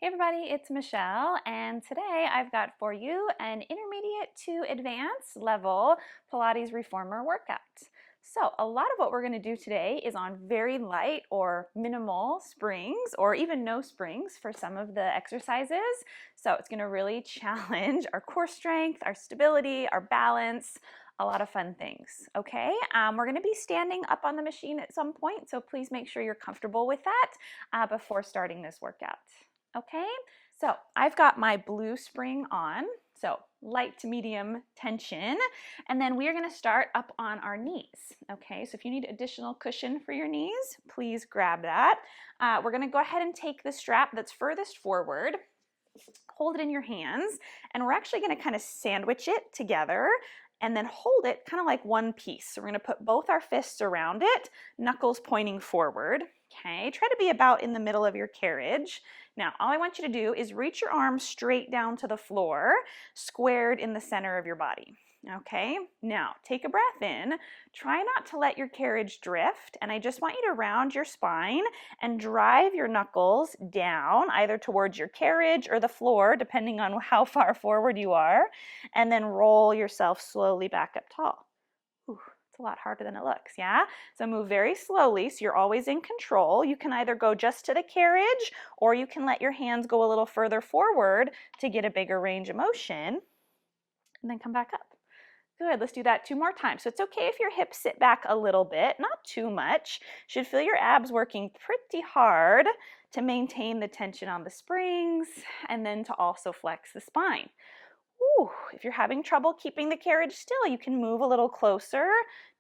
Everybody, it's Michelle, and today I've got for you an intermediate to advanced level Pilates reformer workout. So a lot of what we're going to do today is on very light or minimal springs, or even no springs for some of the exercises. So it's going to really challenge our core strength, our stability, our balance, a lot of fun things. Okay, we're going to be standing up on the machine at some point, so please make sure you're comfortable with that before starting this workout. Okay, so I've got my blue spring on, so light to medium tension, and then we are going to start up on our knees. Okay, so if you need additional cushion for your knees, please grab that. We're going to go ahead and take the strap that's furthest forward, hold it in your hands, and we're actually going to kind of sandwich it together and then hold it kind of like one piece. So we're going to put both our fists around it, knuckles pointing forward. Okay, try to be about in the middle of your carriage. Now, all I want you to do is reach your arms straight down to the floor, squared in the center of your body. Okay, now take a breath in. Try not to let your carriage drift, and I just want you to round your spine and drive your knuckles down, either towards your carriage or the floor, depending on how far forward you are, and then roll yourself slowly back up tall. Ooh, it's a lot harder than it looks, yeah? So move very slowly so you're always in control. You can either go just to the carriage or you can let your hands go a little further forward to get a bigger range of motion, and then come back up. Good, let's do that 2 more times. So it's okay if your hips sit back a little bit, not too much. Should feel your abs working pretty hard to maintain the tension on the springs and then to also flex the spine. Ooh, if you're having trouble keeping the carriage still, you can move a little closer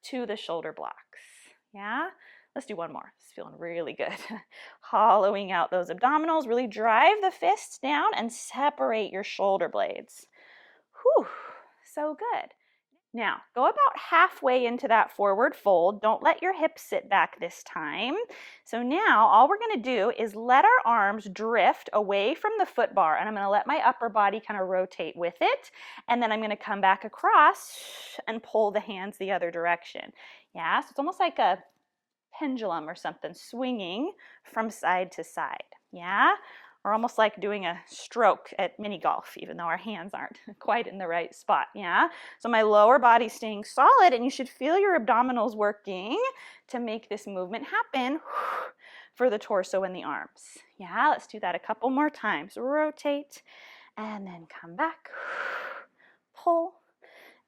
to the shoulder blocks. Yeah? Let's do one more. It's feeling really good. Hollowing out those abdominals. Really drive the fists down and separate your shoulder blades. Whew, so good. Now, go about halfway into that forward fold. Don't let your hips sit back this time. So now all we're going to do is let our arms drift away from the foot bar, and I'm going to let my upper body kind of rotate with it, and then I'm going to come back across and pull the hands the other direction. Yeah, so it's almost like a pendulum or something, swinging from side to side. Yeah? Or almost like doing a stroke at mini golf, even though our hands aren't quite in the right spot, yeah? So my lower body's staying solid, and you should feel your abdominals working to make this movement happen for the torso and the arms. Yeah, let's do that a couple more times. Rotate, and then come back, pull,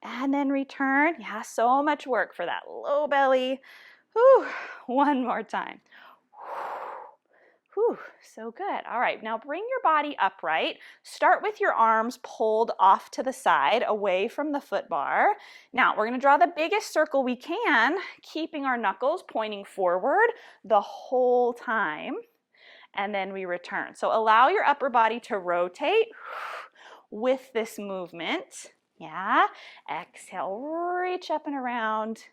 and then return. Yeah, so much work for that low belly. Whew. One more time. Whew, so good. All right, now bring your body upright. Start with your arms pulled off to the side, away from the foot bar. Now, we're going to draw the biggest circle we can, keeping our knuckles pointing forward the whole time, and then we return. So allow your upper body to rotate with this movement. Yeah, exhale, reach up and around,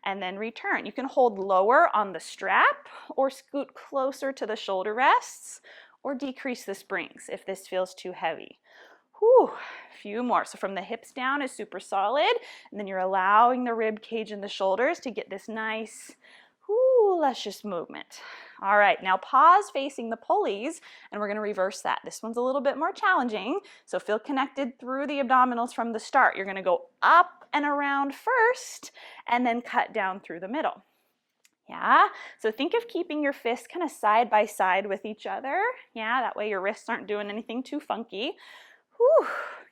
and then return. You can hold lower on the strap or scoot closer to the shoulder rests or decrease the springs if this feels too heavy. Whew, a few more. So from the hips down is super solid, and then you're allowing the rib cage and the shoulders to get this nice, luscious movement. All right, now pause facing the pulleys, and we're going to reverse that. This one's a little bit more challenging, so feel connected through the abdominals from the start. You're going to go up and around first, and then cut down through the middle. Yeah, so think of keeping your fists kind of side by side with each other. Yeah, that way your wrists aren't doing anything too funky. Whew.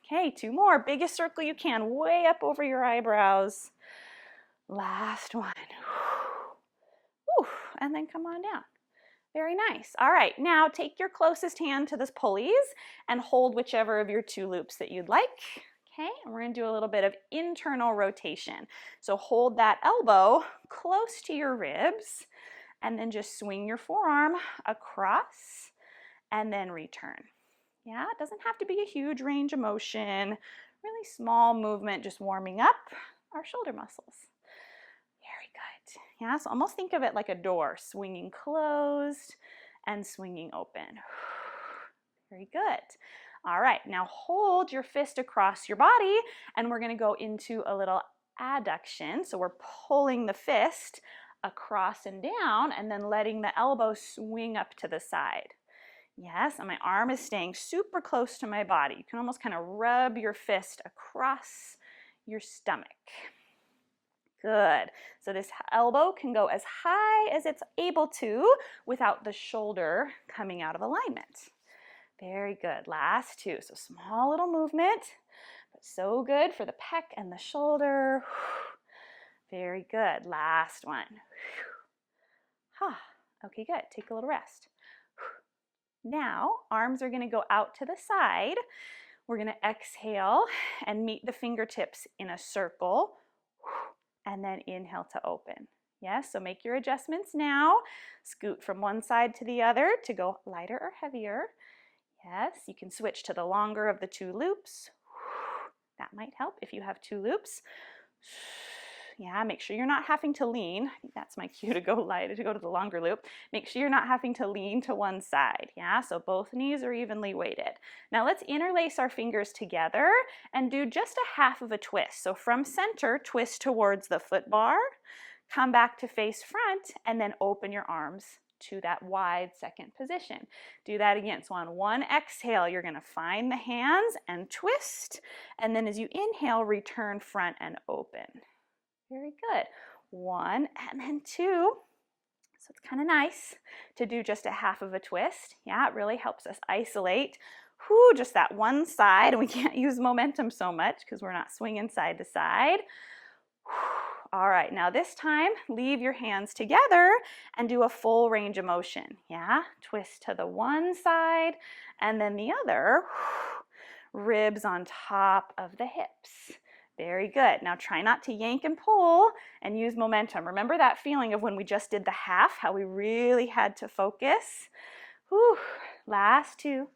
Okay, 2 more. Biggest circle you can, way up over your eyebrows. Last one. Whew. And then come on down. Very nice. All right, now take your closest hand to the pulleys and hold whichever of your 2 loops that you'd like. Okay, and we're going to do a little bit of internal rotation. So hold that elbow close to your ribs, and then just swing your forearm across and then return. Yeah, it doesn't have to be a huge range of motion. Really small movement, just warming up our shoulder muscles. Very good. Yeah, so almost think of it like a door, swinging closed and swinging open. Very good. All right, now hold your fist across your body, and we're going to go into a little adduction. So we're pulling the fist across and down, and then letting the elbow swing up to the side. Yes, and my arm is staying super close to my body. You can almost kind of rub your fist across your stomach. Good. So this elbow can go as high as it's able to without the shoulder coming out of alignment. Very good. Last two. So small little movement, but so good for the pec and the shoulder. Very good. Last one. Okay, good. Take a little rest. Now, arms are going to go out to the side. We're going to exhale and meet the fingertips in a circle, and then inhale to open. Yes, so make your adjustments now. Scoot from one side to the other to go lighter or heavier. Yes, you can switch to the longer of the two loops. That might help if you have two loops. Yeah, make sure you're not having to lean. I think that's my cue to go lighter, to go to the longer loop. Make sure you're not having to lean to one side. Yeah, so both knees are evenly weighted. Now let's interlace our fingers together and do just a half of a twist. So from center, twist towards the foot bar, come back to face front, and then open your arms to that wide second position. Do that again. So on one exhale, you're going to find the hands and twist. And then as you inhale, return front and open. Very good. One and then two. So it's kind of nice to do just a half of a twist. Yeah, it really helps us isolate just that one side. And we can't use momentum so much because we're not swinging side to side. All right, now this time, leave your hands together and do a full range of motion. Yeah, twist to the one side and then the other. Ribs on top of the hips. Very good. Now try not to yank and pull and use momentum. Remember that feeling of when we just did the half, how we really had to focus? Last two.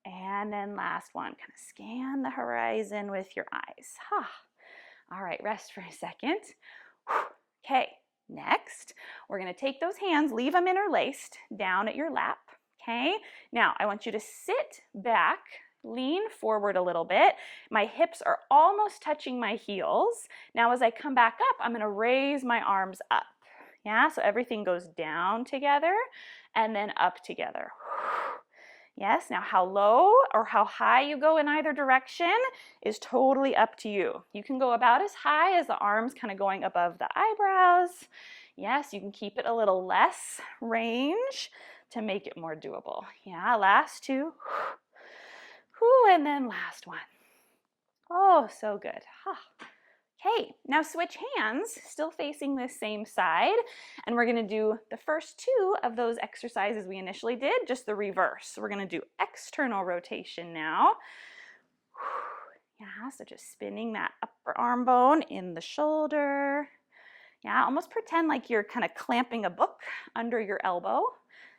And then last one. Kind of scan the horizon with your eyes. All right, rest for a second. Okay, next, we're going to take those hands, leave them interlaced down at your lap. Okay, now I want you to sit back, lean forward a little bit. My hips are almost touching my heels. Now as I come back up, I'm going to raise my arms up. Yeah, so everything goes down together and then up together. Yes, now how low or how high you go in either direction is totally up to you. You can go about as high as the arms kind of going above the eyebrows. Yes, you can keep it a little less range to make it more doable. Yeah, last two. And then last one. Oh, so good. Okay, now switch hands, still facing this same side, and we're going to do the first two of those exercises we initially did, just the reverse. So we're going to do external rotation now. Yeah, so just spinning that upper arm bone in the shoulder. Yeah, almost pretend like you're kind of clamping a book under your elbow.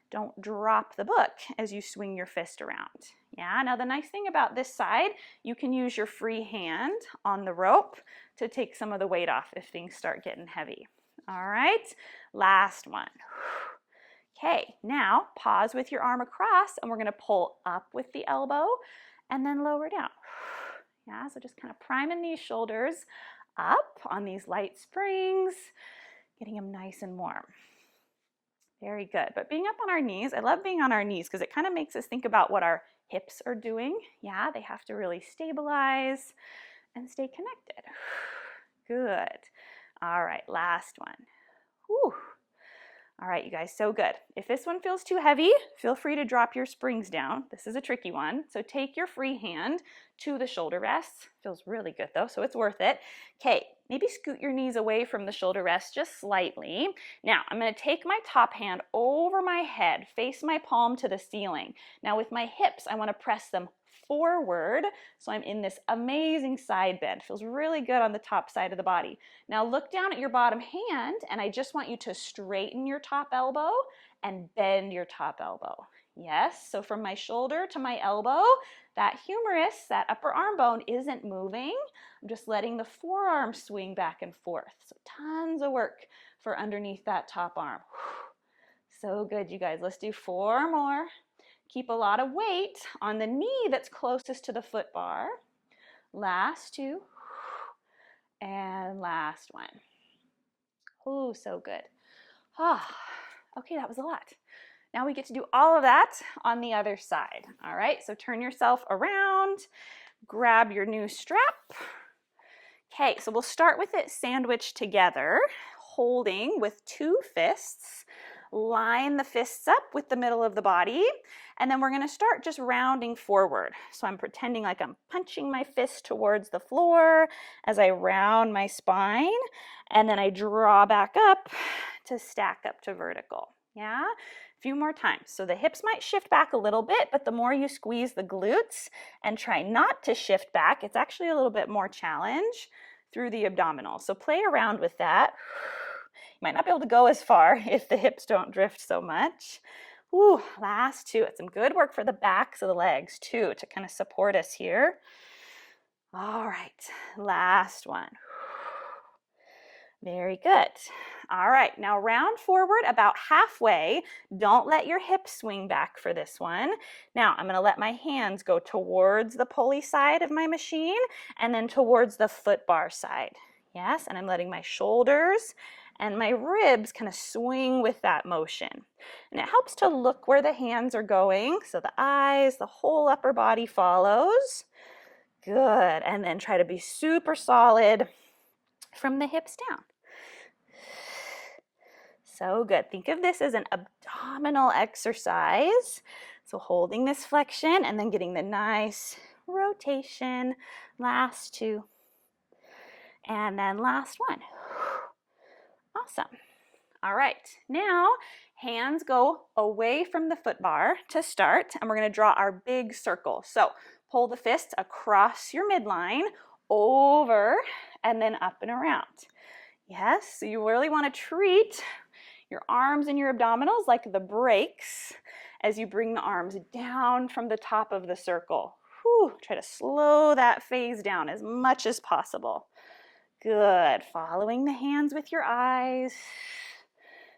Don't drop the book as you swing your fist around. Yeah, now the nice thing about this side, you can use your free hand on the rope to take some of the weight off if things start getting heavy. All right, last one. Okay, now pause with your arm across and we're going to pull up with the elbow and then lower down. Yeah, so just kind of priming these shoulders up on these light springs, getting them nice and warm. Very good. But being up on our knees, I love being on our knees because it kind of makes us think about what our hips are doing. Yeah, they have to really stabilize and stay connected. Good. All right, last one. Whew. All right, you guys, so good. If this one feels too heavy, feel free to drop your springs down. This is a tricky one. So take your free hand to the shoulder rests. Feels really good though, so it's worth it. Okay, maybe scoot your knees away from the shoulder rest just slightly. Now, I'm going to take my top hand over my head, face my palm to the ceiling. Now with my hips, I want to press them forward, so I'm in this amazing side bend. Feels really good on the top side of the body. Now look down at your bottom hand, and I just want you to straighten your top elbow and bend your top elbow. Yes, so from my shoulder to my elbow, that humerus, that upper arm bone isn't moving. I'm just letting the forearm swing back and forth. So tons of work for underneath that top arm. So good, you guys. Let's do 4 more. Keep a lot of weight on the knee that's closest to the foot bar. Last 2. And last one. Oh, so good. Okay, that was a lot. Now we get to do all of that on the other side. All right, so turn yourself around, grab your new strap. Okay, so we'll start with it sandwiched together, holding with 2 fists. Line the fists up with the middle of the body, and then we're going to start just rounding forward. So I'm pretending like I'm punching my fist towards the floor as I round my spine, and then I draw back up to stack up to vertical. Yeah? A few more times. So the hips might shift back a little bit, but the more you squeeze the glutes and try not to shift back, it's actually a little bit more challenge through the abdominal. So play around with that. You might not be able to go as far if the hips don't drift so much. Ooh, last 2. It's some good work for the backs of the legs too to kind of support us here. All right, last one. Very good. All right, now round forward about halfway. Don't let your hips swing back for this one. Now I'm going to let my hands go towards the pulley side of my machine and then towards the foot bar side. Yes, and I'm letting my shoulders and my ribs kind of swing with that motion. And it helps to look where the hands are going, so the eyes, the whole upper body follows. Good, and then try to be super solid from the hips down. So good. Think of this as an abdominal exercise. So holding this flexion and then getting the nice rotation. Last 2. And then last one. Awesome. All right, now hands go away from the foot bar to start, and we're going to draw our big circle. So pull the fists across your midline, over, and then up and around. Yes, so you really want to treat your arms and your abdominals like the brakes as you bring the arms down from the top of the circle. Whew, try to slow that phase down as much as possible. Good. Following the hands with your eyes.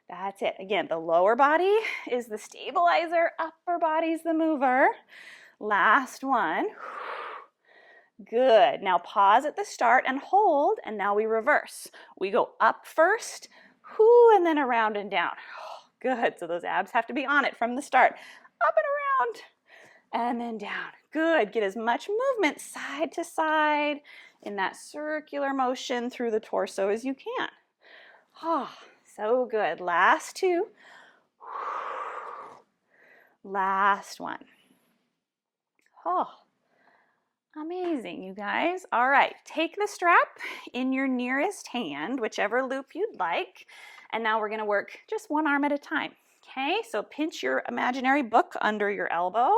That's it. Again, the lower body is the stabilizer, upper body's the mover. Last one. Good. Now pause at the start and hold, and now we reverse. We go up first, and then around and down. Good. So those abs have to be on it from the start. Up and around, and then down. Good. Get as much movement side to side in that circular motion through the torso as you can. So good. Last 2. Last one. Amazing, you guys. All right, take the strap in your nearest hand, whichever loop you'd like, and now we're going to work just one arm at a time. Okay, so pinch your imaginary book under your elbow,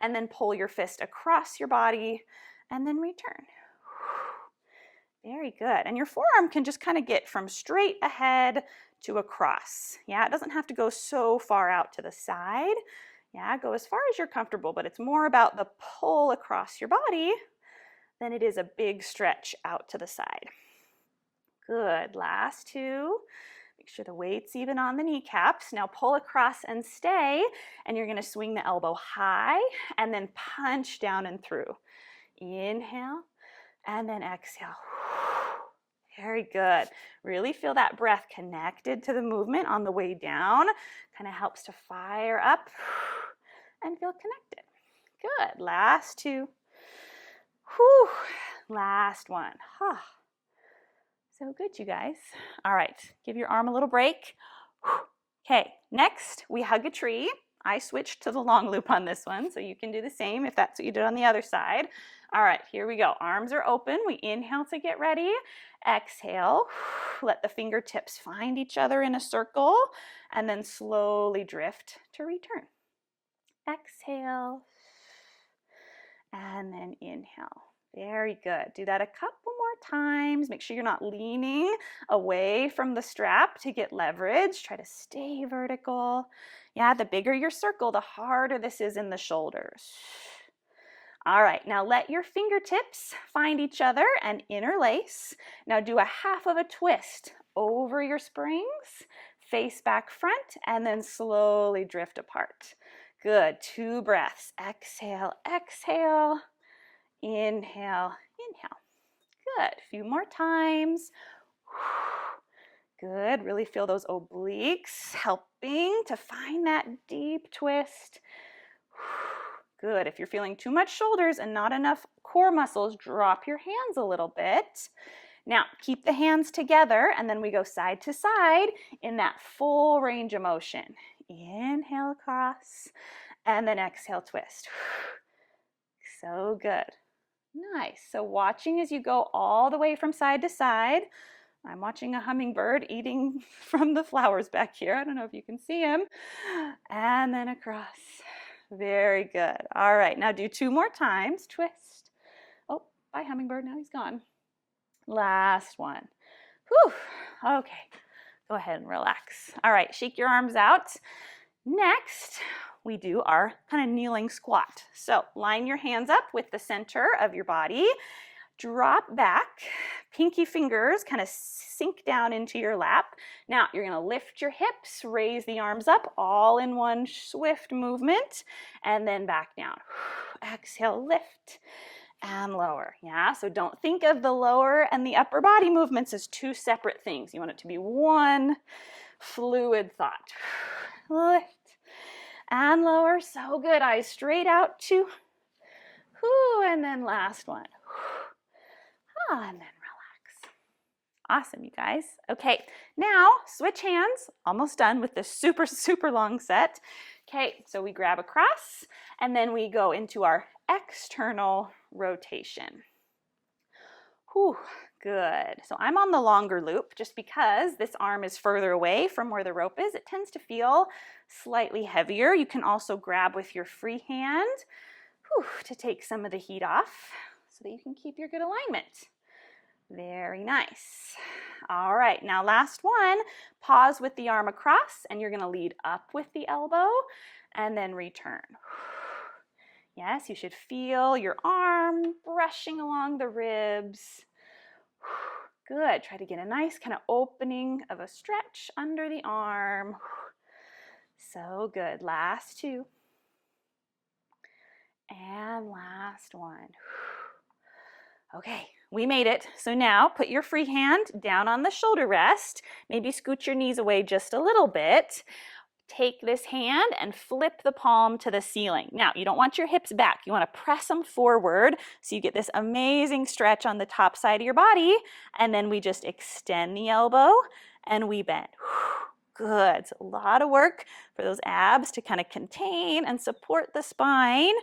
and then pull your fist across your body, and then return. Very good. And your forearm can just kind of get from straight ahead to across. Yeah, it doesn't have to go so far out to the side. Yeah, go as far as you're comfortable, but it's more about the pull across your body than it is a big stretch out to the side. Good. Last 2. Make sure the weight's even on the kneecaps. Now pull across and stay, and you're going to swing the elbow high and then punch down and through. Inhale and then exhale. Very good. Really feel that breath connected to the movement on the way down. Kind of helps to fire up and feel connected. Good. Last 2. Last one. So good, you guys. All right. Give your arm a little break. Okay. Next, we hug a tree. I switched to the long loop on this one, so you can do the same if that's what you did on the other side. All right, here we go. Arms are open. We inhale to get ready. Exhale. Let the fingertips find each other in a circle, and then slowly drift to return. Exhale, and then inhale. Very good. Do that a couple more times. Make sure you're not leaning away from the strap to get leverage. Try to stay vertical. Yeah, the bigger your circle, the harder this is in the shoulders. All right, now let your fingertips find each other and interlace. Now do a half of a twist over your springs, face back front, and then slowly drift apart. Good. 2 breaths. Exhale, exhale. Inhale, inhale. Good. A few more times. Good, really feel those obliques helping to find that deep twist. Good, if you're feeling too much shoulders and not enough core muscles, drop your hands a little bit. Now, keep the hands together, and then we go side to side in that full range of motion. Inhale across, and then exhale, twist. So good. Nice. So watching as you go all the way from side to side. I'm watching a hummingbird eating from the flowers back here. I don't know if you can see him. And then across. Very good. All right, now do 2 more times. Twist. Oh, bye hummingbird, now he's gone. Last one. Whew. Okay, go ahead and relax. All right, shake your arms out. Next, we do our kind of kneeling squat. So line your hands up with the center of your body. Drop back, pinky fingers kind of sink down into your lap. Now you're going to lift your hips, raise the arms up, all in one swift movement, and then back down. Exhale, lift and lower. Yeah, so don't think of the lower and the upper body movements as 2 separate things. You want it to be one fluid thought. Lift and lower. So good. Eyes straight out, 2. And then last one. And then relax. Awesome, you guys. Okay, now switch hands. Almost done with this super, super long set. Okay, so we grab across and then we go into our external rotation. Whew, good. So I'm on the longer loop just because this arm is further away from where the rope is. It tends to feel slightly heavier. You can also grab with your free hand to take some of the heat off so that you can keep your good alignment. Very nice. All right, now last one. Pause with the arm across and you're going to lead up with the elbow and then return. Yes, you should feel your arm brushing along the ribs. Good. Try to get a nice kind of opening of a stretch under the arm. So good. Last 2. And last one. Okay, we made it. So now put your free hand down on the shoulder rest. Maybe scoot your knees away just a little bit. Take this hand and flip the palm to the ceiling. Now, you don't want your hips back. You want to press them forward so you get this amazing stretch on the top side of your body. And then we just extend the elbow and we bend. Good. It's a lot of work for those abs to kind of contain and support the spine.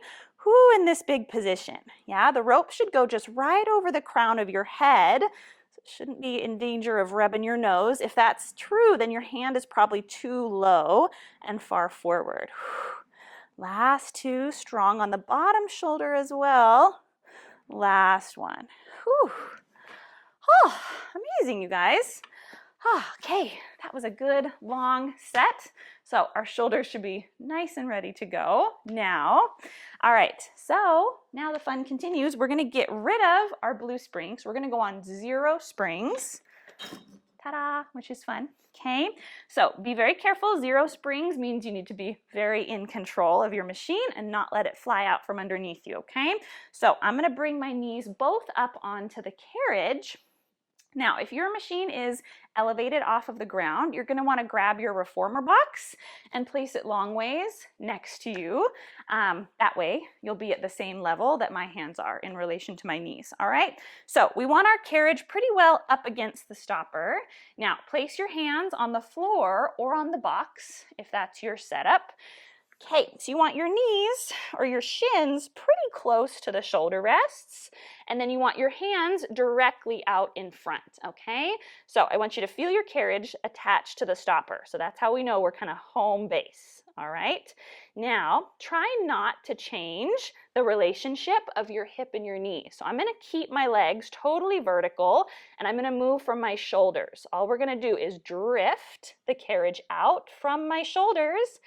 In this big position. Yeah, the rope should go just right over the crown of your head. So it shouldn't be in danger of rubbing your nose. If that's true, then your hand is probably too low and far forward. Last 2, strong on the bottom shoulder as well. Last one. Oh, amazing, you guys. Okay, that was a good long set. So our shoulders should be nice and ready to go now. All right, so now the fun continues. We're going to get rid of our blue springs. We're going to go on 0 springs. Ta-da, which is fun. Okay, so be very careful. 0 springs means you need to be very in control of your machine and not let it fly out from underneath you, okay? So I'm going to bring my knees both up onto the carriage. Now, if your machine is elevated off of the ground, you're going to want to grab your reformer box and place it long ways next to you. That way, you'll be at the same level that my hands are in relation to my knees, all right? So we want our carriage pretty well up against the stopper. Now, place your hands on the floor or on the box if that's your setup. Okay, so you want your knees or your shins pretty close to the shoulder rests, and then you want your hands directly out in front, okay? So I want you to feel your carriage attached to the stopper. So that's how we know we're kind of home base, all right? Now, try not to change the relationship of your hip and your knee. So I'm gonna keep my legs totally vertical, and I'm gonna move from my shoulders. All we're gonna do is drift the carriage out from my shoulders,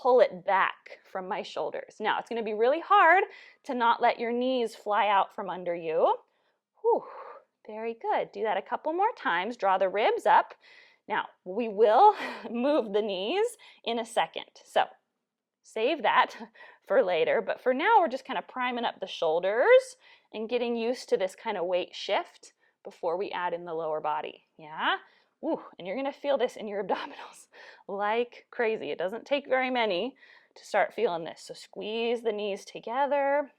pull it back from my shoulders. Now, it's going to be really hard to not let your knees fly out from under you. Whew, very good. Do that a couple more times. Draw the ribs up. Now, we will move the knees in a second. So, save that for later. But for now, we're just kind of priming up the shoulders and getting used to this kind of weight shift before we add in the lower body. Yeah? Ooh, and you're gonna feel this in your abdominals like crazy. It doesn't take very many to start feeling this. So squeeze the knees together.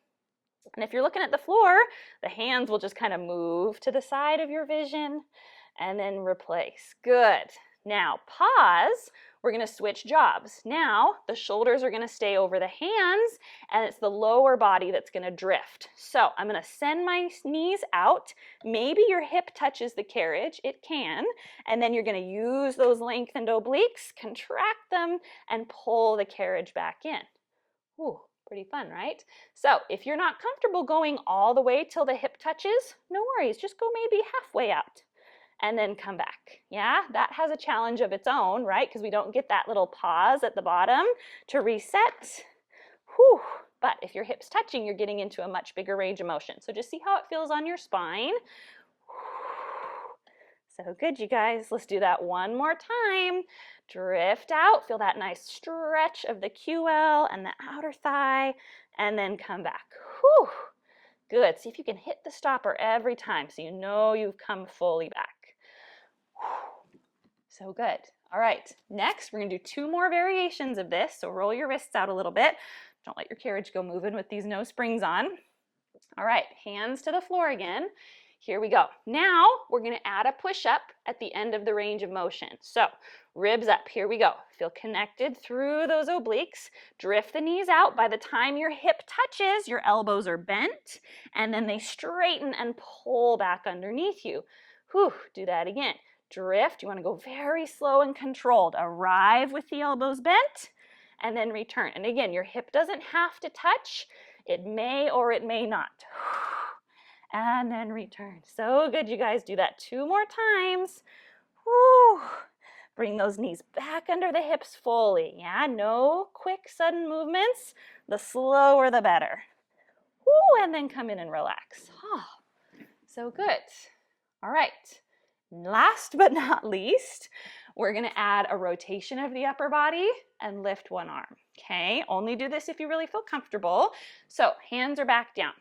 And if you're looking at the floor, the hands will just kind of move to the side of your vision and then replace. Good. Now pause. We're going to switch jobs. Now the shoulders are going to stay over the hands and it's the lower body that's going to drift. So I'm going to send my knees out. Maybe your hip touches the carriage. It can. And then you're going to use those lengthened obliques, contract them, and pull the carriage back in. Ooh. Pretty fun, right? So if you're not comfortable going all the way till the hip touches, no worries, just go maybe halfway out and then come back. Yeah, that has a challenge of its own, right? Because we don't get that little pause at the bottom to reset. Whew. But if your hip's touching, you're getting into a much bigger range of motion. So just see how it feels on your spine. So good, you guys. Let's do that one more time. Drift out. Feel that nice stretch of the QL and the outer thigh, and then come back. Whew. Good. See if you can hit the stopper every time so you know you've come fully back. Whew. So good. All right. Next, we're going to do 2 more variations of this. So roll your wrists out a little bit. Don't let your carriage go moving with these no springs on. All right. Hands to the floor again. Here we go. Now we're going to add a push-up at the end of the range of motion. So ribs up. Here we go. Feel connected through those obliques. Drift the knees out. By the time your hip touches, your elbows are bent, and then they straighten and pull back underneath you. Whew, do that again. Drift. You want to go very slow and controlled. Arrive with the elbows bent, and then return. And again, your hip doesn't have to touch. It may or it may not. And then return. So good, you guys. Do that 2 more times. Woo. Bring those knees back under the hips fully. Yeah, no quick sudden movements. The slower the better. Woo, and then come in and relax. Oh, so good. All right. Last but not least, we're going to add a rotation of the upper body and lift one arm. Okay, only do this if you really feel comfortable. So hands are back down.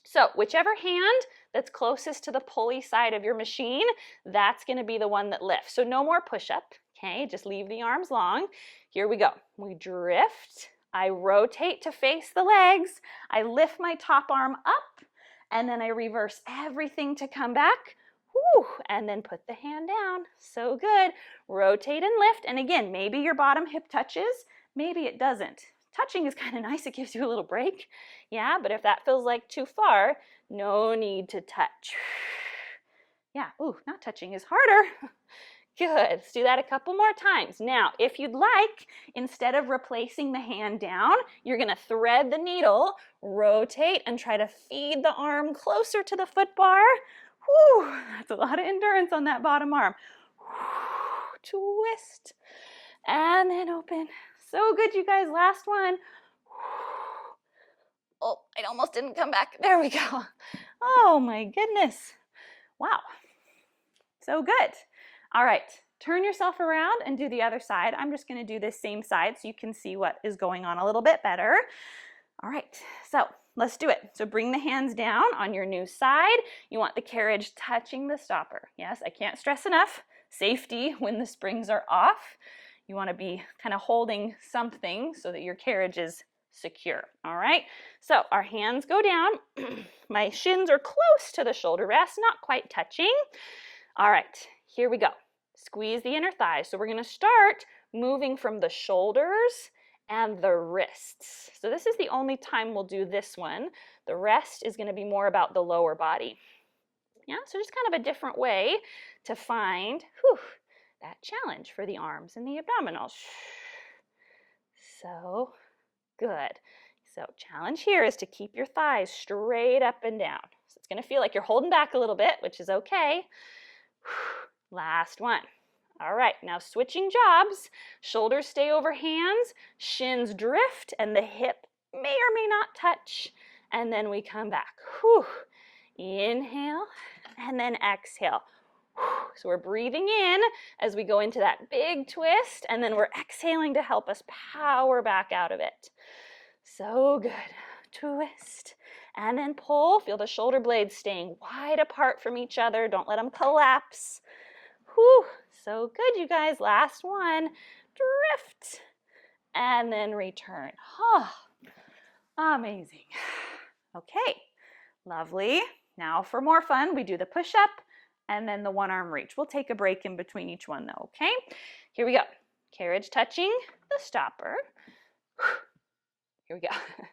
So whichever hand that's closest to the pulley side of your machine, that's going to be the one that lifts. So no more push-up, okay? Just leave the arms long. Here we go. We drift. I rotate to face the legs. I lift my top arm up, and then I reverse everything to come back. Whew, and then put the hand down. So good. Rotate and lift. And again, maybe your bottom hip touches, maybe it doesn't. Touching is kind of nice. It gives you a little break. Yeah, but if that feels like too far, no need to touch. Yeah, ooh, not touching is harder. Good. Let's do that a couple more times. Now, if you'd like, instead of replacing the hand down, you're going to thread the needle, rotate, and try to feed the arm closer to the foot bar. Whew, that's a lot of endurance on that bottom arm. Whew, twist, and then open. So good, you guys. Last one. Oh, I almost didn't come back. There we go. Oh my goodness. Wow. So good. All right. Turn yourself around and do the other side. I'm just going to do this same side so you can see what is going on a little bit better. All right. So let's do it. So bring the hands down on your new side. You want the carriage touching the stopper. Yes, I can't stress enough. Safety when the springs are off. You want to be kind of holding something so that your carriage is secure. All right. So our hands go down. My shins are close to the shoulder rest, not quite touching. All right. Here we go. Squeeze the inner thighs. So we're going to start moving from the shoulders and the wrists. So this is the only time we'll do this one. The rest is going to be more about the lower body. Yeah, so just kind of a different way to find that challenge for the arms and the abdominals. So good. So challenge here is to keep your thighs straight up and down. So it's going to feel like you're holding back a little bit, which is okay. Last one. All right, now switching jobs. Shoulders stay over hands, shins drift, and the hip may or may not touch. And then we come back. Whew. Inhale, and then exhale. So we're breathing in as we go into that big twist, and then we're exhaling to help us power back out of it. So good. Twist, and then pull. Feel the shoulder blades staying wide apart from each other. Don't let them collapse. Whew, so good, you guys. Last one. Drift. And then return. Oh, amazing. Okay, lovely. Now for more fun, we do the push-up and then the one arm reach. We'll take a break in between each one though, okay? Here we go. Carriage touching the stopper. Here we go. I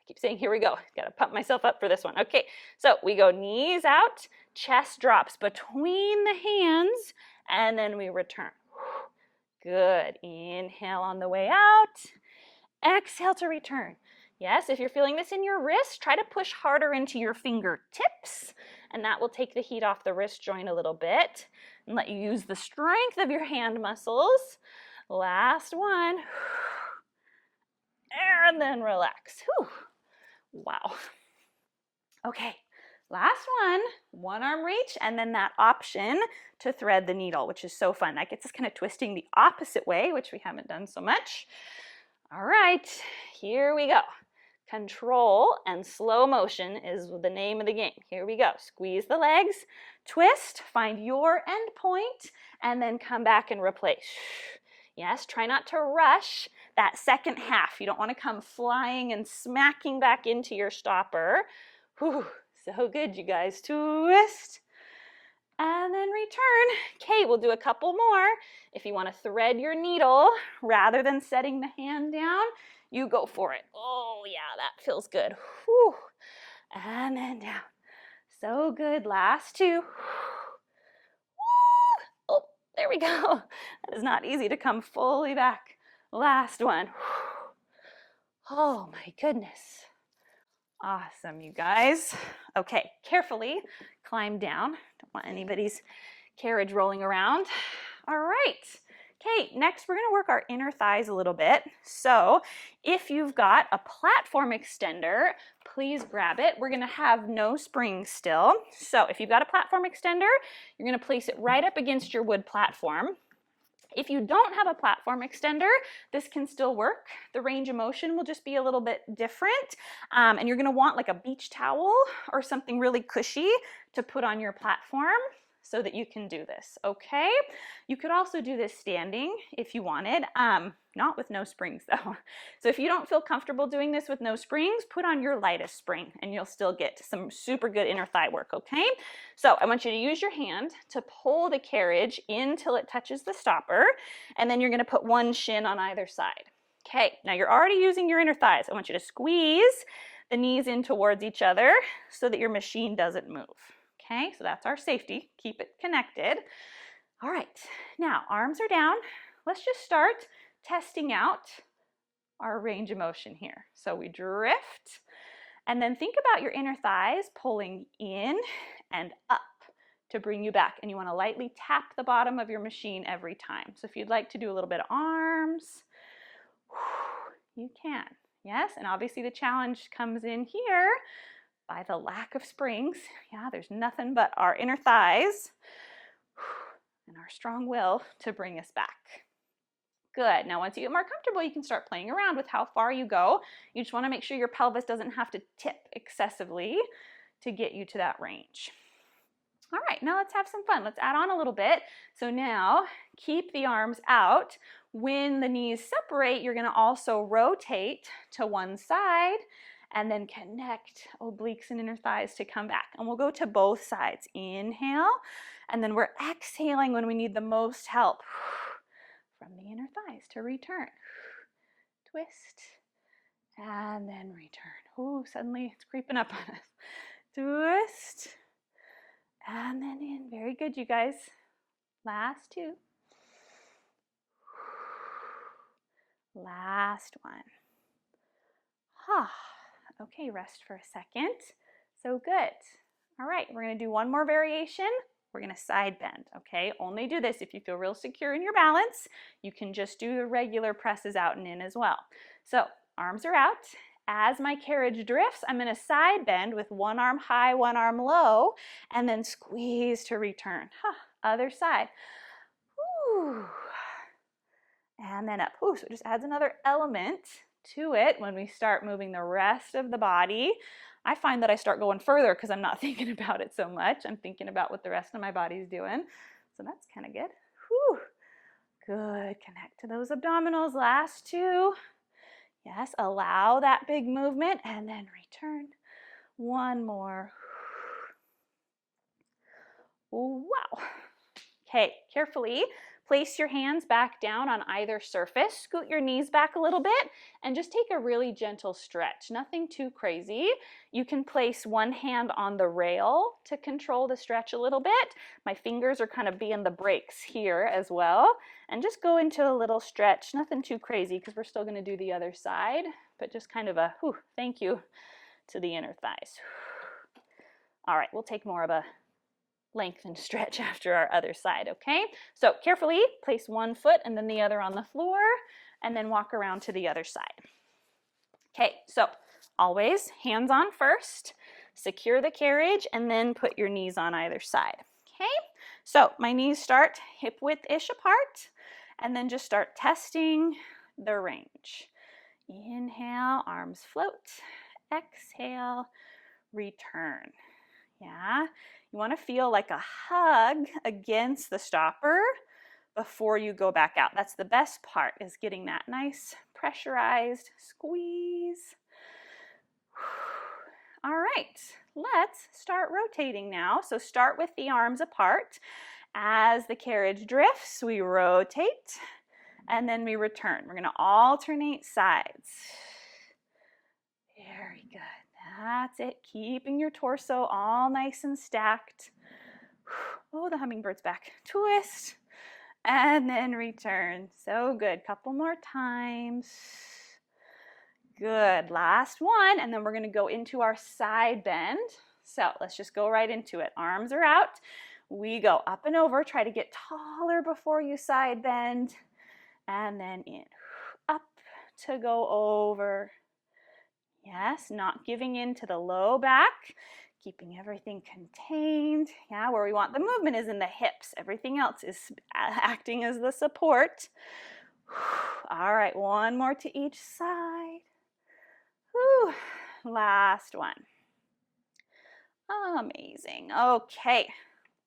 keep saying here we go. Gotta pump myself up for this one. Okay, so we go knees out, chest drops between the hands, and then we return. Good. Inhale on the way out. Exhale to return. Yes, if you're feeling this in your wrist, try to push harder into your fingertips, and that will take the heat off the wrist joint a little bit and let you use the strength of your hand muscles. Last one. And then relax. Whew. Wow. Okay, last one arm reach, and then that option to thread the needle, which is so fun. That gets us kind of twisting the opposite way, which we haven't done so much. All right, here we go. Control and slow motion is the name of the game. Here we go. Squeeze the legs, twist, find your end point, and then come back and replace. Yes, try not to rush that second half. You don't want to come flying and smacking back into your stopper. Whew, so good, you guys. Twist. And then return. Okay, we'll do a couple more. If you want to thread your needle rather than setting the hand down, you go for it. Oh, yeah, that feels good. Whew. And then down. So good. Last two. Oh, there we go. That is not easy to come fully back. Last one. Oh, my goodness. Awesome, you guys. Okay, carefully climb down. Don't want anybody's carriage rolling around. All right. Okay, next we're going to work our inner thighs a little bit. So if you've got a platform extender, please grab it. We're going to have no springs still. So if you've got a platform extender, you're going to place it right up against your wood platform. If you don't have a platform extender, this can still work. The range of motion will just be a little bit different. And you're going to want like a beach towel or something really cushy to put on your platform so that you can do this, okay? You could also do this standing if you wanted, not with no springs though. So if you don't feel comfortable doing this with no springs, put on your lightest spring and you'll still get some super good inner thigh work, okay? So I want you to use your hand to pull the carriage in till it touches the stopper, and then you're gonna put one shin on either side. Okay, now you're already using your inner thighs. I want you to squeeze the knees in towards each other so that your machine doesn't move. Okay, so that's our safety. Keep it connected. All right, now arms are down. Let's just start testing out our range of motion here. So we drift, and then think about your inner thighs pulling in and up to bring you back. And you want to lightly tap the bottom of your machine every time. So if you'd like to do a little bit of arms, you can. Yes, and obviously the challenge comes in here by the lack of springs. Yeah, there's nothing but our inner thighs and our strong will to bring us back. Good. Now once you get more comfortable, you can start playing around with how far you go. You just want to make sure your pelvis doesn't have to tip excessively to get you to that range. All right, now let's have some fun. Let's add on a little bit. So now keep the arms out. When the knees separate, you're going to also rotate to one side and then connect obliques and inner thighs to come back. And we'll go to both sides. Inhale, and then we're exhaling when we need the most help from the inner thighs to return. Twist, and then return. Ooh, suddenly it's creeping up on us. Twist, and then in. Very good, you guys. Last two. Last one. Okay, rest for a second. So good. All right, we're going to do one more variation. We're going to side bend, okay? Only do this if you feel real secure in your balance. You can just do the regular presses out and in as well. So arms are out. As my carriage drifts, I'm going to side bend with one arm high, one arm low, and then squeeze to return. Other side. Ooh. And then up. Ooh, so it just adds another element to it when we start moving the rest of the body. I find that I start going further because I'm not thinking about it so much. I'm thinking about what the rest of my body's doing. So that's kind of good. Whew. Good. Connect to those abdominals. Last two. Yes, allow that big movement and then return. One more. Wow. Okay, carefully place your hands back down on either surface. Scoot your knees back a little bit and just take a really gentle stretch. Nothing too crazy. You can place one hand on the rail to control the stretch a little bit. My fingers are kind of being the brakes here as well. And just go into a little stretch. Nothing too crazy because we're still going to do the other side, but just kind of a whew, thank you to the inner thighs. All right, we'll take more of a lengthen stretch after our other side, okay? So carefully place one foot and then the other on the floor and then walk around to the other side. Okay, so always hands on first, secure the carriage and then put your knees on either side, okay? So my knees start hip width-ish apart and then just start testing the range. Inhale, arms float, exhale, return. Yeah, you want to feel like a hug against the stopper before you go back out. That's the best part, is getting that nice pressurized squeeze. All right, let's start rotating now. So start with the arms apart. As the carriage drifts, we rotate and then we return. We're going to alternate sides. Very good. That's it. Keeping your torso all nice and stacked. Oh, the hummingbird's back. Twist. And then return. So good. Couple more times. Good. Last one. And then we're going to go into our side bend. So let's just go right into it. Arms are out. We go up and over. Try to get taller before you side bend. And then in. Up to go over. Yes, not giving in to the low back, keeping everything contained. Yeah, where we want the movement is in the hips. Everything else is acting as the support. All right, one more to each side. Whew. Last one. Amazing. Okay,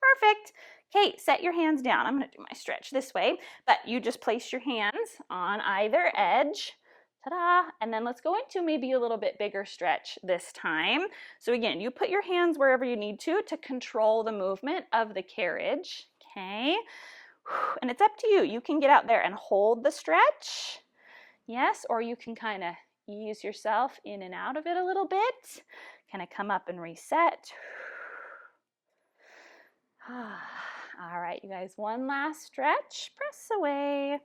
perfect. Okay, set your hands down. I'm going to do my stretch this way, but you just place your hands on either edge. Ta-da! And then let's go into maybe a little bit bigger stretch this time. So again, you put your hands wherever you need to control the movement of the carriage, okay? And it's up to you. You can get out there and hold the stretch, yes, or you can kind of ease yourself in and out of it a little bit, kind of come up and reset. All right, you guys, one last stretch. Press away.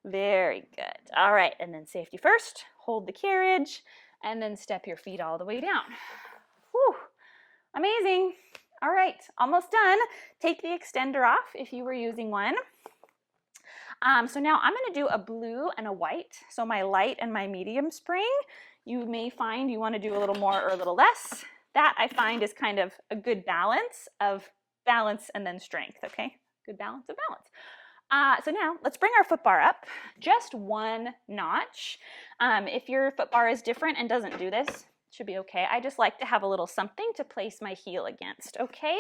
Very good. All right, and then safety first. Hold the carriage, and then step your feet all the way down. Whew, amazing. All right, almost done. Take the extender off if you were using one. So now I'm going to do a blue and a white. So my light and my medium spring. You may find you want to do a little more or a little less. That I find is kind of a good balance of balance and then strength, okay? Good balance of balance. So now let's bring our foot bar up just one notch. If your foot bar is different and doesn't do this, it should be okay. I just like to have a little something to place my heel against, okay?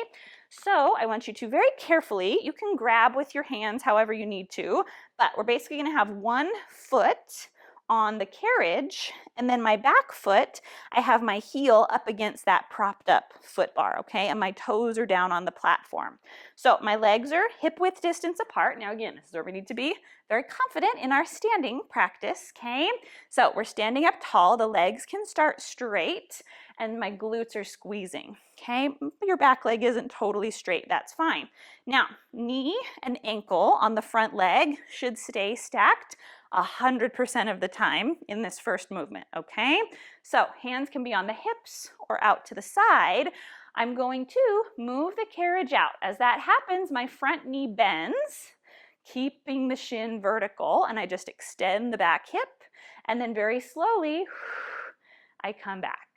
So I want you to very carefully, you can grab with your hands however you need to, but we're basically gonna have one foot on the carriage, and then my back foot, I have my heel up against that propped up foot bar, okay? And my toes are down on the platform. So my legs are hip width distance apart. Now again, this is where we need to be very confident in our standing practice, okay? So we're standing up tall, the legs can start straight, and my glutes are squeezing, okay? Your back leg isn't totally straight, that's fine. Now, knee and ankle on the front leg should stay stacked 100% of the time in this first movement, okay? So hands can be on the hips or out to the side. I'm going to move the carriage out. As that happens, my front knee bends, keeping the shin vertical, and I just extend the back hip, and then very slowly, I come back.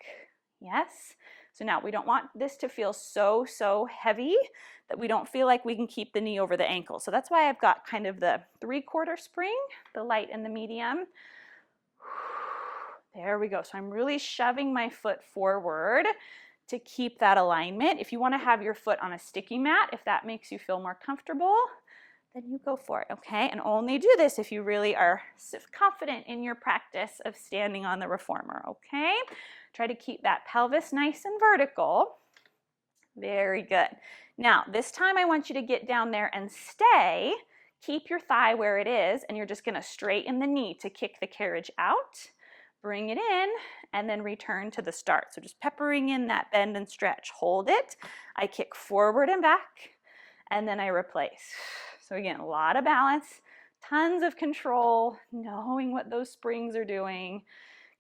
Yes? So now we don't want this to feel so heavy that we don't feel like we can keep the knee over the ankle. So that's why I've got kind of the 3/4 spring, the light and the medium. There we go. So I'm really shoving my foot forward to keep that alignment. If you want to have your foot on a sticky mat, if that makes you feel more comfortable, then you go for it, okay? And only do this if you really are confident in your practice of standing on the reformer, okay? Try to keep that pelvis nice and vertical. Very good. Now, this time I want you to get down there and stay. Keep your thigh where it is, and you're just gonna straighten the knee to kick the carriage out. Bring it in, and then return to the start. So just peppering in that bend and stretch. Hold it. I kick forward and back, and then I replace. So again, a lot of balance, tons of control, knowing what those springs are doing.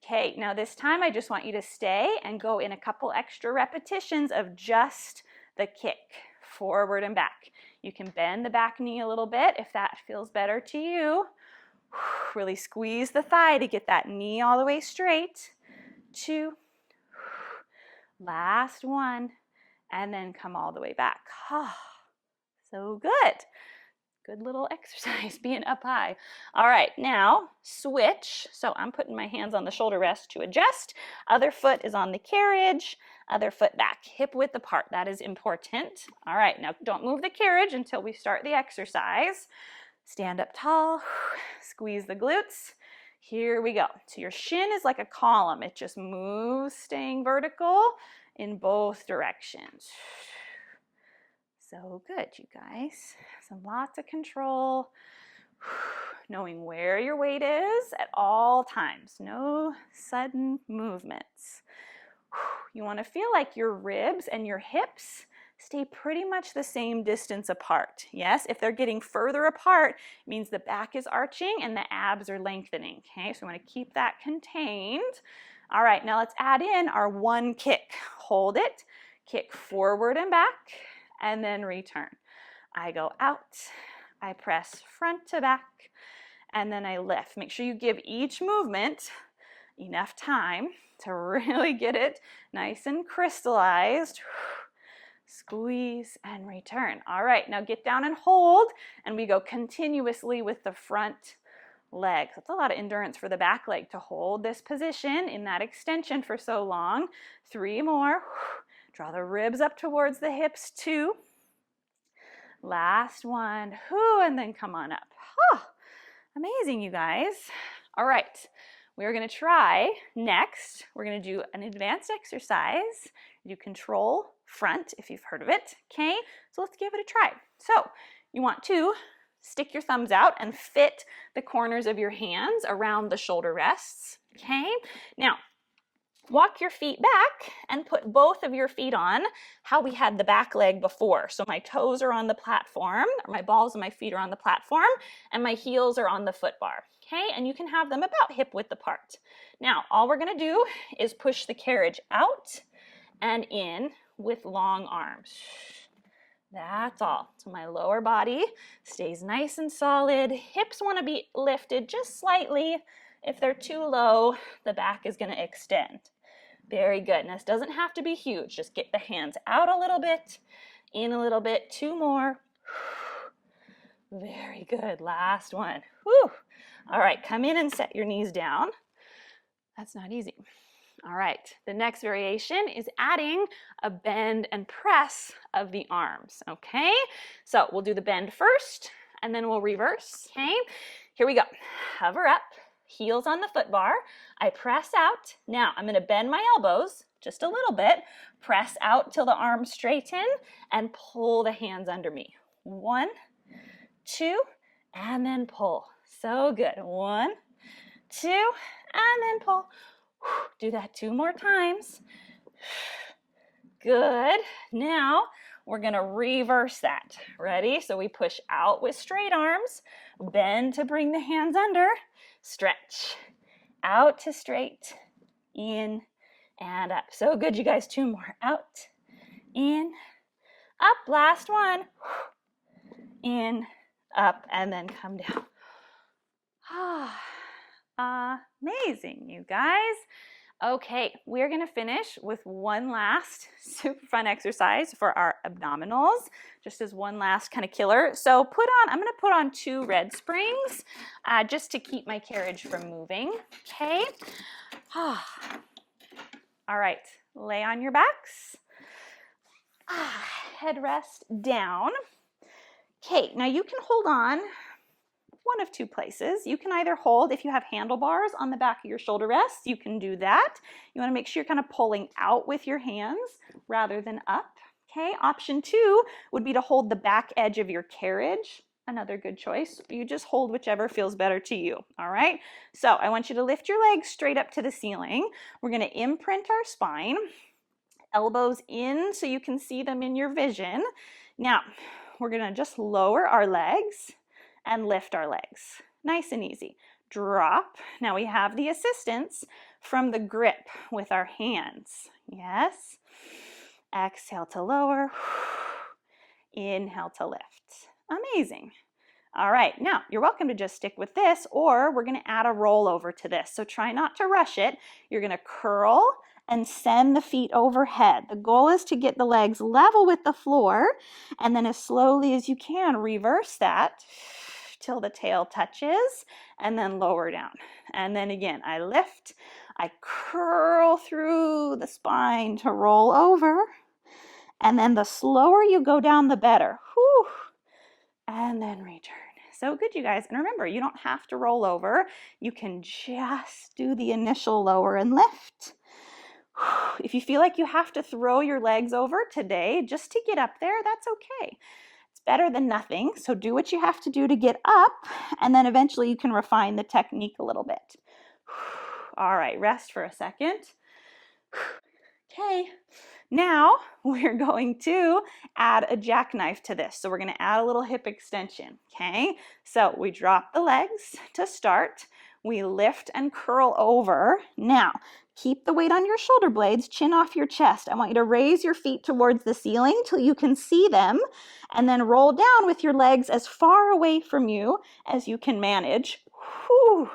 Okay, now this time I just want you to stay and go in a couple extra repetitions of just the kick, forward and back. You can bend the back knee a little bit if that feels better to you. Really squeeze the thigh to get that knee all the way straight. 2, last 1, and then come all the way back. So good. Good little exercise, being up high. All right, now switch. So I'm putting my hands on the shoulder rest to adjust. Other foot is on the carriage, other foot back, hip width apart. That is important. All right, now don't move the carriage until we start the exercise. Stand up tall, squeeze the glutes. Here we go. So your shin is like a column. It just moves, staying vertical in both directions. So good, you guys. Some lots of control. Knowing where your weight is at all times. No sudden movements. You want to feel like your ribs and your hips stay pretty much the same distance apart. Yes, if they're getting further apart, it means the back is arching and the abs are lengthening. Okay, so we want to keep that contained. All right, now let's add in our 1 kick. Hold it, kick forward and back, and then return. I go out, I press front to back, and then I lift. Make sure you give each movement enough time to really get it nice and crystallized. Squeeze and return. All right, now get down and hold, and we go continuously with the front leg. That's a lot of endurance for the back leg to hold this position in that extension for so long. 3 more. Draw the ribs up towards the hips. 2. Last 1. And then come on up. Amazing, you guys. All right, we're going to try next. We're going to do an advanced exercise. Do control front, if you've heard of it. Okay, so let's give it a try. So you want to stick your thumbs out and fit the corners of your hands around the shoulder rests. Okay, now walk your feet back and put both of your feet on how we had the back leg before. So my toes are on the platform, or my balls of my feet are on the platform, and my heels are on the foot bar. Okay, and you can have them about hip width apart. Now, all we're going to do is push the carriage out and in with long arms. That's all. So my lower body stays nice and solid. Hips want to be lifted just slightly. If they're too low, the back is going to extend. Very good. And this doesn't have to be huge. Just get the hands out a little bit, in a little bit. 2 more. Very good. Last one. Whew. All right, come in and set your knees down. That's not easy. All right, the next variation is adding a bend and press of the arms, okay? So we'll do the bend first, and then we'll reverse, okay? Here we go. Hover up, heels on the foot bar. I press out. Now I'm gonna bend my elbows just a little bit, press out till the arms straighten, and pull the hands under me. 1, 2, and then pull. So good. 1, 2, and then pull. Do that 2 more times. Good. Now we're going to reverse that. Ready? So we push out with straight arms, bend to bring the hands under, stretch, out to straight, in and up. So good, you guys. 2 more. Out, in, up. Last one. In, up, and then come down. Amazing, you guys. Okay, we're going to finish with one last super fun exercise for our abdominals, just as one last kind of killer. So I'm going to put on 2 red springs just to keep my carriage from moving. Okay. All right, Lay on your backs. Headrest down. Okay, now you can hold on one of two places. You can either hold, if you have handlebars on the back of your shoulder rests, you can do that. You want to make sure you're kind of pulling out with your hands rather than up. Okay, option 2 would be to hold the back edge of your carriage. Another good choice. You just hold whichever feels better to you. All right, so I want you to lift your legs straight up to the ceiling. We're going to imprint our spine. Elbows in so you can see them in your vision. Now, we're going to just lower our legs and lift our legs. Nice and easy. Drop. Now we have the assistance from the grip with our hands. Yes. Exhale to lower. Inhale to lift. Amazing. All right, now you're welcome to just stick with this, or we're going to add a rollover to this. So try not to rush it. You're going to curl and send the feet overhead. The goal is to get the legs level with the floor, and then as slowly as you can, reverse that till the tail touches, and then lower down. And then again, I lift, I curl through the spine to roll over, and then the slower you go down, the better. Whew. And then return. So good, you guys. And remember, you don't have to roll over. You can just do the initial lower and lift. If you feel like you have to throw your legs over today just to get up there, that's okay. It's better than nothing. So do what you have to do to get up, and then eventually you can refine the technique a little bit. All right, rest for a second. Okay, now we're going to add a jackknife to this. So we're going to add a little hip extension. Okay, so we drop the legs to start. We lift and curl over. Now, keep the weight on your shoulder blades, chin off your chest. I want you to raise your feet towards the ceiling till you can see them, and then roll down with your legs as far away from you as you can manage. Whew.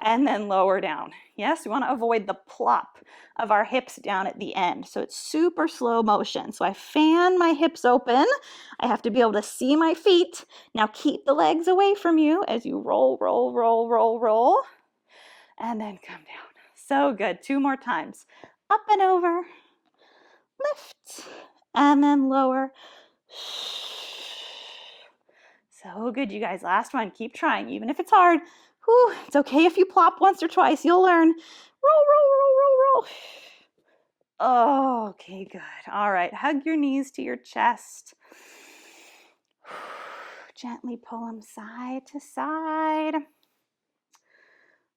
And then lower down. Yes, we want to avoid the plop of our hips down at the end. So it's super slow motion. So I fan my hips open. I have to be able to see my feet. Now keep the legs away from you as you roll, roll, roll, roll, roll, and then come down. So good. 2 more times. Up and over, lift, and then lower. So good, you guys. Last one. Keep trying, even if it's hard. Whew, it's okay if you plop once or twice. You'll learn. Roll, roll, roll, roll, roll. Oh, okay, good. All right, hug your knees to your chest. Gently pull them side to side.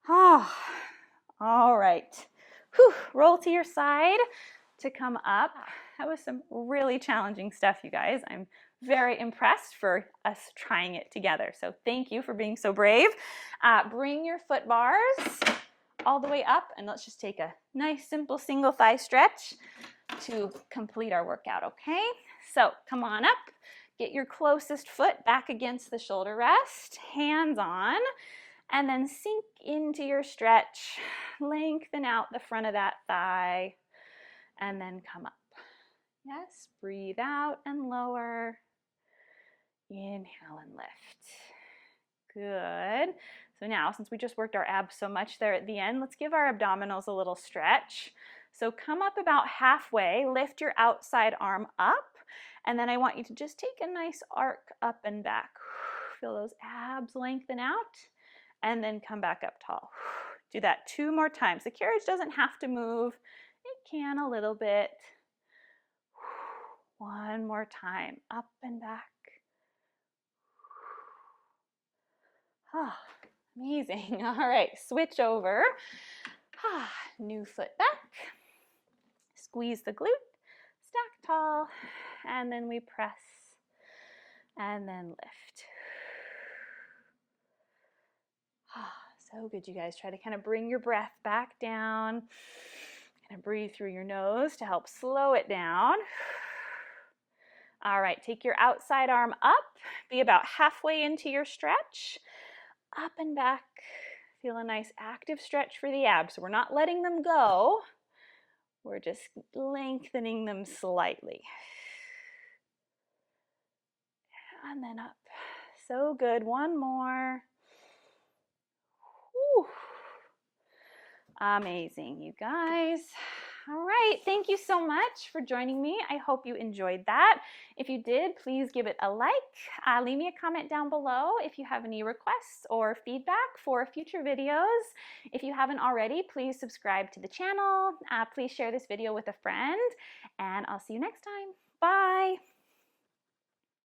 Oh, all right. Whew. Roll to your side to come up. That was some really challenging stuff, you guys. I'm very impressed for us trying it together. So thank you for being so brave. Bring your foot bars all the way up, and let's just take a nice simple single thigh stretch to complete our workout, okay? So come on up, get your closest foot back against the shoulder rest, hands on, and then sink into your stretch, lengthen out the front of that thigh, and then come up. Yes, breathe out and lower. Inhale and lift. Good. So now, since we just worked our abs so much there at the end, let's give our abdominals a little stretch. So come up about halfway, lift your outside arm up, and then I want you to just take a nice arc up and back. Feel those abs lengthen out, and then come back up tall. Do that 2 more times. The carriage doesn't have to move. It can a little bit. 1 more time, up and back. Ah, amazing. All right, switch over. New foot back. Squeeze the glute, stack tall, and then we press and then lift. So good, you guys. Try to kind of bring your breath back down. Kind of breathe through your nose to help slow it down. All right, take your outside arm up. Be about halfway into your stretch. Up and back. Feel a nice active stretch for the abs. So we're not letting them go. We're just lengthening them slightly. And then up. So good. 1 more. Whew. Amazing, you guys. All right, thank you so much for joining me. I hope you enjoyed that. If you did, please give it a like. Leave me a comment down below if you have any requests or feedback for future videos. If you haven't already, please subscribe to the channel. Please share this video with a friend, and I'll see you next time. Bye.